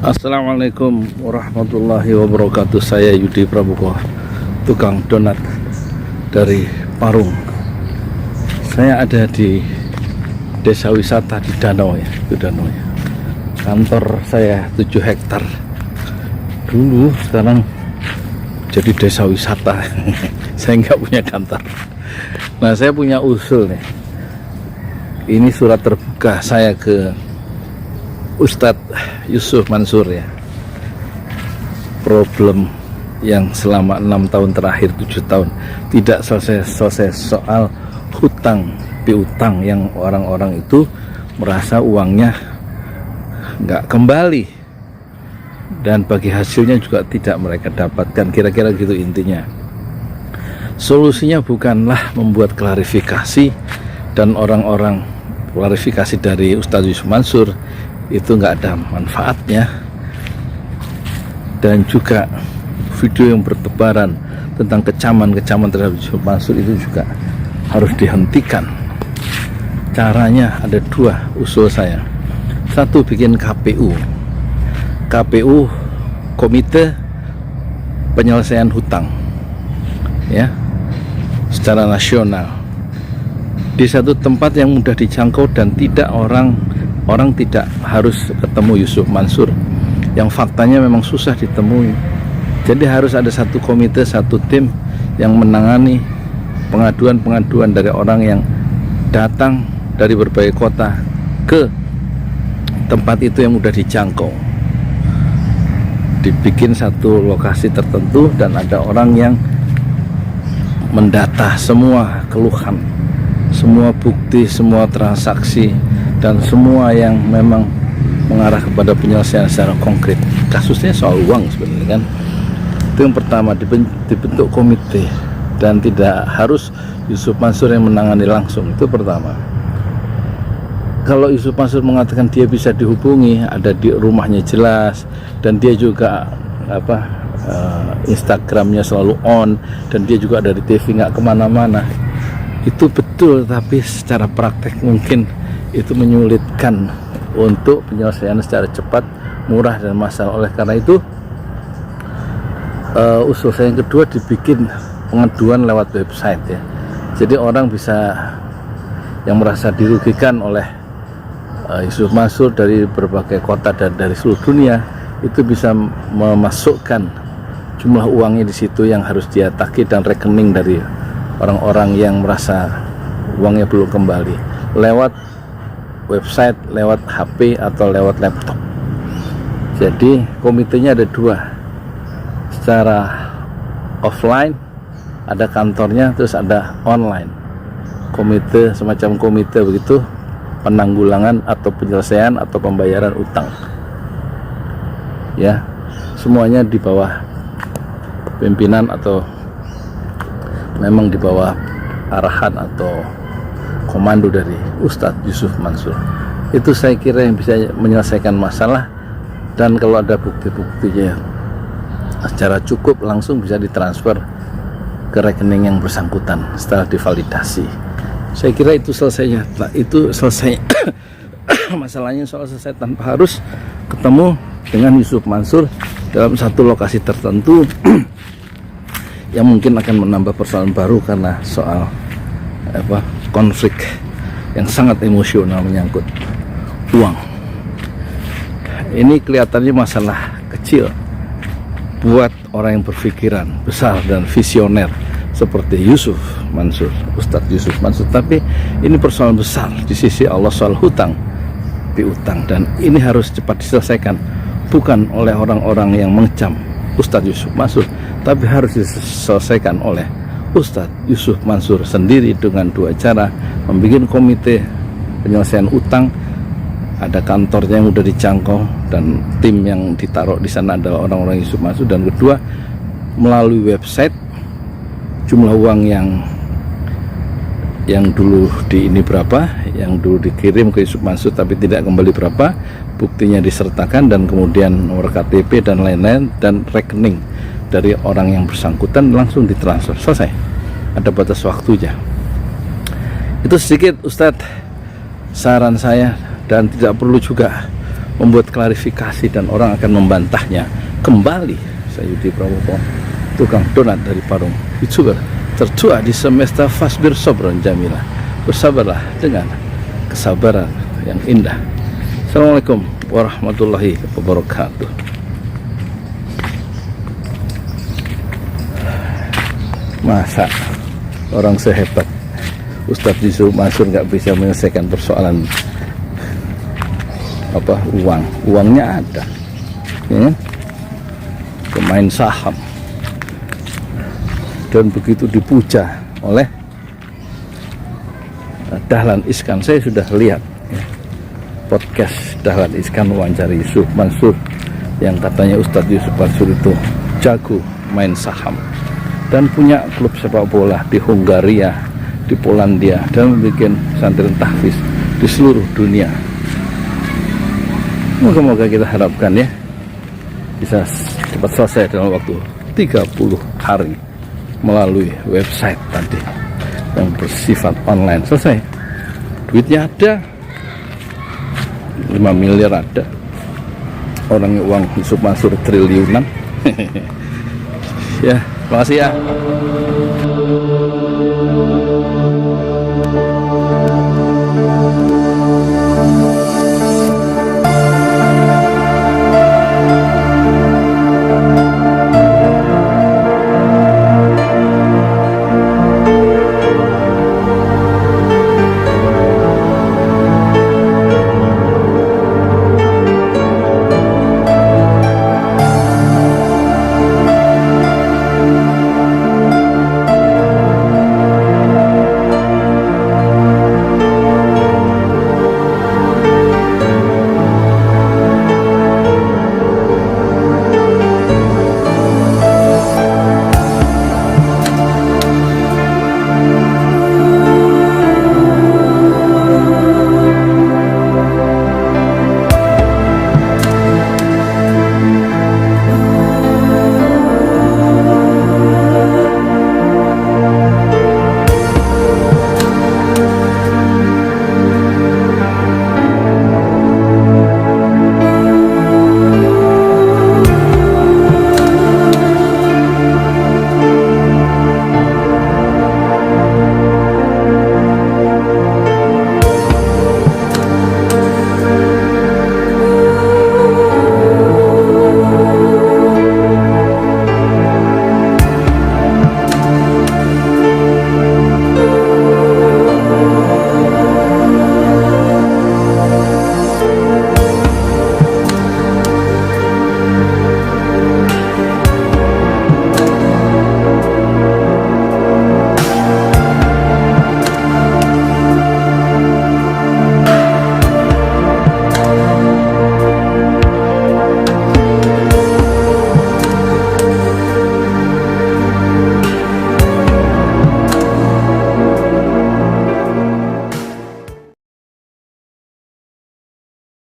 Assalamualaikum warahmatullahi wabarakatuh. Saya Yudi Prabuko, tukang donat dari Parung. Saya ada di desa wisata di Danau ya, itu Danau ya. Kantor saya 7 hektar dulu, sekarang jadi desa wisata. Saya nggak punya kantor. Nah, saya punya usul nih. Ini surat terbuka saya ke Ustadz Yusuf Mansur ya. Problem yang selama 6 tahun terakhir, 7 tahun tidak selesai soal hutang piutang, yang orang-orang itu merasa uangnya nggak kembali dan bagi hasilnya juga tidak mereka dapatkan, kira-kira gitu intinya. Solusinya bukanlah membuat klarifikasi, dan orang-orang klarifikasi dari Ustadz Yusuf Mansur itu nggak ada manfaatnya, dan juga video yang bertebaran tentang kecaman terhadap Yusuf Mansur itu juga harus dihentikan. Caranya ada 2 usul saya. Satu, bikin KPU, Komite Penyelesaian Hutang ya, secara nasional, di satu tempat yang mudah dijangkau dan tidak orang tidak harus ketemu Yusuf Mansur, yang faktanya memang susah ditemui. Jadi harus ada satu komite, satu tim yang menangani pengaduan dari orang yang datang dari berbagai kota ke tempat itu yang mudah dijangkau. Dibikin satu lokasi tertentu dan ada orang yang mendata semua keluhan, semua bukti, semua transaksi, dan semua yang memang mengarah kepada penyelesaian secara konkret. Kasusnya soal uang sebenarnya kan. Itu yang pertama, dibentuk komite dan tidak harus Yusuf Mansur yang menangani langsung. Itu pertama. Kalau Yusuf Mansur mengatakan dia bisa dihubungi, ada di rumahnya jelas, dan dia juga Instagramnya selalu on, dan dia juga dari TV nggak kemana-mana, itu betul. Tapi secara praktek mungkin itu menyulitkan untuk penyelesaian secara cepat, murah, dan massal. Oleh karena itu usul saya yang kedua, dibikin pengaduan lewat website ya. Jadi orang bisa, yang merasa dirugikan oleh Yusuf Mansur dari berbagai kota dan dari seluruh dunia, itu bisa memasukkan jumlah uangnya di situ yang harus dia tagih, dan rekening dari orang-orang yang merasa uangnya belum kembali, lewat website, lewat HP atau lewat laptop. Jadi komitenya ada 2, secara offline ada kantornya, terus ada online komite, semacam komite begitu, penanggulangan atau penyelesaian atau pembayaran utang ya. Semuanya di bawah pimpinan atau memang di bawah arahan atau komando dari Ustadz Yusuf Mansur. Itu saya kira yang bisa menyelesaikan masalah, dan kalau ada bukti-buktinya secara cukup, langsung bisa ditransfer ke rekening yang bersangkutan setelah divalidasi. Saya kira itu selesainya. Nah, itu selesai masalahnya, soal selesai tanpa harus ketemu dengan Yusuf Mansur dalam satu lokasi tertentu yang mungkin akan menambah persoalan baru karena soal konflik yang sangat emosional menyangkut uang. Ini kelihatannya masalah kecil buat orang yang berpikiran besar dan visioner seperti Yusuf Mansur, Ustadz Yusuf Mansur, tapi ini persoalan besar di sisi Allah soal hutang piutang, dan ini harus cepat diselesaikan, bukan oleh orang-orang yang mengecam Ustadz Yusuf Mansur, tapi harus diselesaikan oleh Ustadz Yusuf Mansur sendiri dengan 2 cara: membuat komite penyelesaian utang, ada kantornya yang mudah dijangkau dan tim yang ditaruh di sana adalah orang-orang Yusuf Mansur, dan kedua, melalui website jumlah uang yang dulu berapa, yang dulu dikirim ke Yusuf Mansur tapi tidak kembali berapa, buktinya disertakan, dan kemudian nomor KTP dan lain-lain, dan rekening dari orang yang bersangkutan langsung ditransfer. Selesai, ada batas waktunya. Itu sedikit Ustadz saran saya, dan tidak perlu juga membuat klarifikasi dan orang akan membantahnya kembali. Saya Yudi Prabowo, tukang donat dari Parung, YouTuber tertua di semesta Fasbir Sobron Jamilah. Bersabarlah dengan kesabaran yang indah. Assalamualaikum warahmatullahi wabarakatuh. Masa orang sehebat Ustadz Yusuf Mansur nggak bisa menyelesaikan persoalan uangnya ada, ya? Pemain saham, dan begitu dipuja oleh Dahlan Iskan. Saya sudah lihat ya, podcast Dahlan Iskan wawancari Yusuf Mansur yang katanya Ustadz Yusuf Mansur itu jago main saham dan punya klub sepak bola di Hungaria, di Polandia, dan membuat santri tahfiz di seluruh dunia. Moga-moga kita harapkan ya bisa cepat selesai dalam waktu 30 hari melalui website tadi yang bersifat online. Selesai, duitnya ada, 5 miliar ada, orangnya uang Yusuf Mansur triliunan. Ya, terima kasih ya.